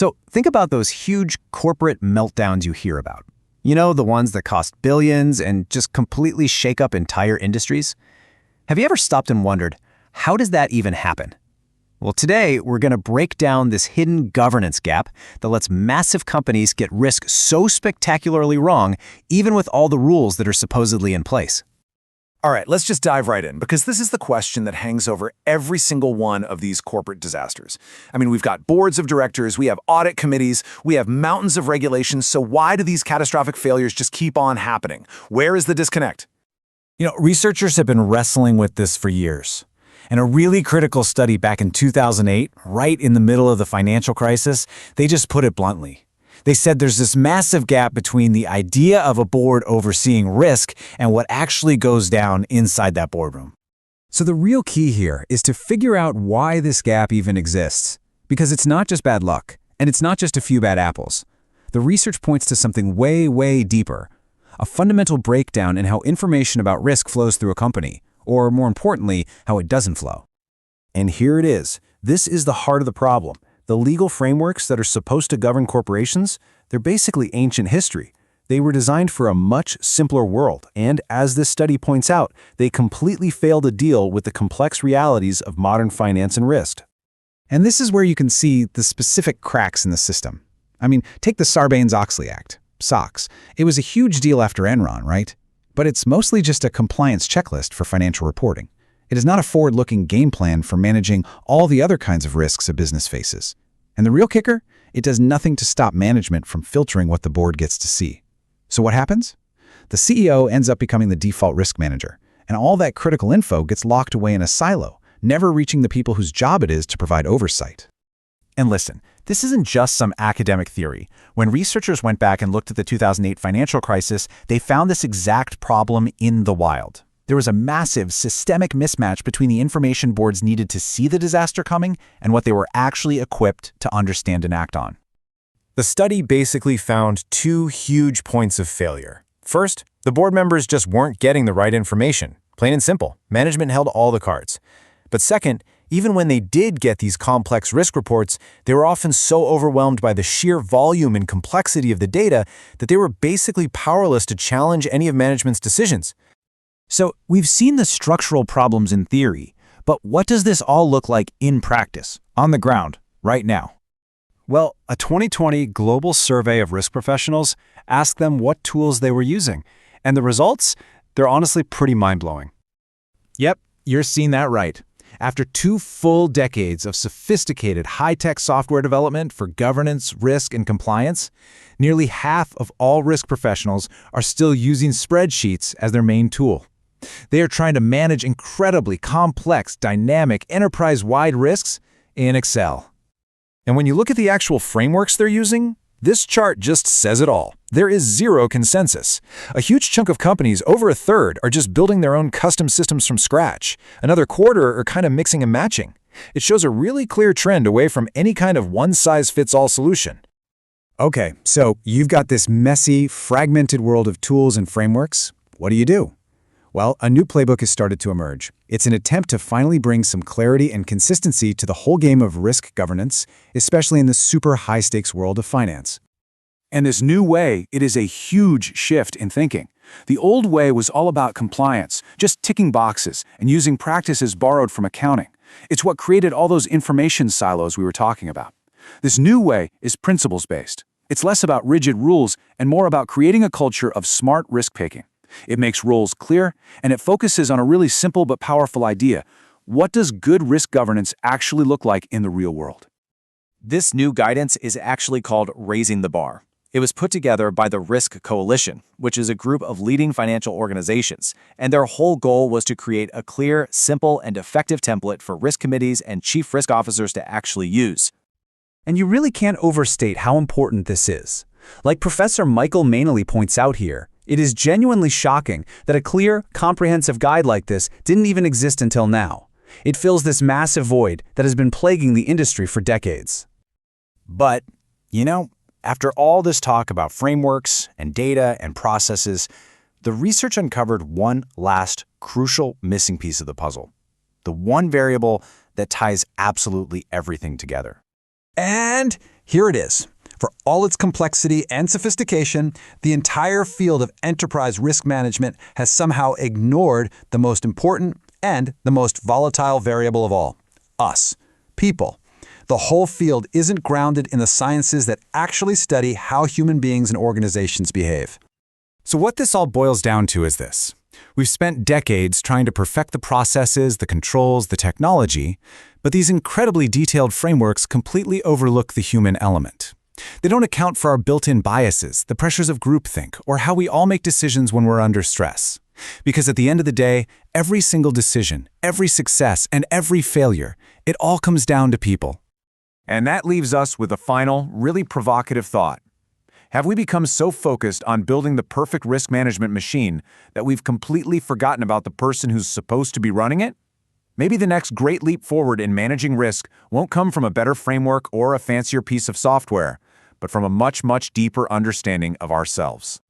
So think about those huge corporate meltdowns you hear about. You know, the ones that cost billions and just completely shake up entire industries? Have you ever stopped and wondered, how does that even happen? Well, today we're going to break down this hidden governance gap that lets massive companies get risk so spectacularly wrong, even with all the rules that are supposedly in place. All right, let's just dive right in, because this is the question that hangs over every single one of these corporate disasters. I mean, we've got boards of directors, we have audit committees, we have mountains of regulations, so why do these catastrophic failures just keep on happening? Where is the disconnect? Researchers have been wrestling with this for years. And a really critical study back in 2008, right in the middle of the financial crisis, they just put it bluntly. They said there's this massive gap between the idea of a board overseeing risk and what actually goes down inside that boardroom. So the real key here is to figure out why this gap even exists. Because it's not just bad luck, and it's not just a few bad apples. The research points to something way, way deeper. A fundamental breakdown in how information about risk flows through a company, or more importantly, how it doesn't flow. And here it is. This is the heart of the problem. The legal frameworks that are supposed to govern corporations, they're basically ancient history. They were designed for a much simpler world, and as this study points out, they completely fail to deal with the complex realities of modern finance and risk. And this is where you can see the specific cracks in the system. I mean, take the Sarbanes-Oxley Act, SOX. It was a huge deal after Enron, right? But it's mostly just a compliance checklist for financial reporting. It is not a forward-looking game plan for managing all the other kinds of risks a business faces. And the real kicker? It does nothing to stop management from filtering what the board gets to see. So what happens? The CEO ends up becoming the default risk manager, and all that critical info gets locked away in a silo, never reaching the people whose job it is to provide oversight. And listen, this isn't just some academic theory. When researchers went back and looked at the 2008 financial crisis, they found this exact problem in the wild. There was a massive systemic mismatch between the information boards needed to see the disaster coming and what they were actually equipped to understand and act on. The study basically found two huge points of failure. First, the board members just weren't getting the right information. Plain and simple, management held all the cards. But second, even when they did get these complex risk reports, they were often so overwhelmed by the sheer volume and complexity of the data that they were basically powerless to challenge any of management's decisions. So we've seen the structural problems in theory, but what does this all look like in practice, on the ground, right now? Well, a 2020 global survey of risk professionals asked them what tools they were using, and the results? They're honestly pretty mind-blowing. Yep, you're seeing that right. After 2 full decades of sophisticated high-tech software development for governance, risk, and compliance, nearly half of all risk professionals are still using spreadsheets as their main tool. They are trying to manage incredibly complex, dynamic, enterprise-wide risks in Excel. And when you look at the actual frameworks they're using, this chart just says it all. There is zero consensus. A huge chunk of companies, over a third, are just building their own custom systems from scratch. Another quarter are kind of mixing and matching. It shows a really clear trend away from any kind of one-size-fits-all solution. Okay, so you've got this messy, fragmented world of tools and frameworks. What do? Well, a new playbook has started to emerge. It's an attempt to finally bring some clarity and consistency to the whole game of risk governance, especially in the super high-stakes world of finance. And this new way, it is a huge shift in thinking. The old way was all about compliance, just ticking boxes and using practices borrowed from accounting. It's what created all those information silos we were talking about. This new way is principles-based. It's less about rigid rules and more about creating a culture of smart risk-taking. It makes rules clear, and it focuses on a really simple but powerful idea. What does good risk governance actually look like in the real world? This new guidance is actually called Raising the Bar. It was put together by the Risk Coalition, which is a group of leading financial organizations, and their whole goal was to create a clear, simple, and effective template for risk committees and chief risk officers to actually use. And you really can't overstate how important this is. Like Professor Michael Mainley points out here, it is genuinely shocking that a clear, comprehensive guide like this didn't even exist until now. It fills this massive void that has been plaguing the industry for decades. But, after all this talk about frameworks and data and processes, the research uncovered one last crucial missing piece of the puzzle. The one variable that ties absolutely everything together. And here it is. For all its complexity and sophistication, the entire field of enterprise risk management has somehow ignored the most important and the most volatile variable of all: us, people. The whole field isn't grounded in the sciences that actually study how human beings and organizations behave. So what this all boils down to is this. We've spent decades trying to perfect the processes, the controls, the technology, but these incredibly detailed frameworks completely overlook the human element. They don't account for our built-in biases, the pressures of groupthink, or how we all make decisions when we're under stress. Because at the end of the day, every single decision, every success, and every failure, it all comes down to people. And that leaves us with a final, really provocative thought. Have we become so focused on building the perfect risk management machine that we've completely forgotten about the person who's supposed to be running it? Maybe the next great leap forward in managing risk won't come from a better framework or a fancier piece of software, but from a much, much deeper understanding of ourselves.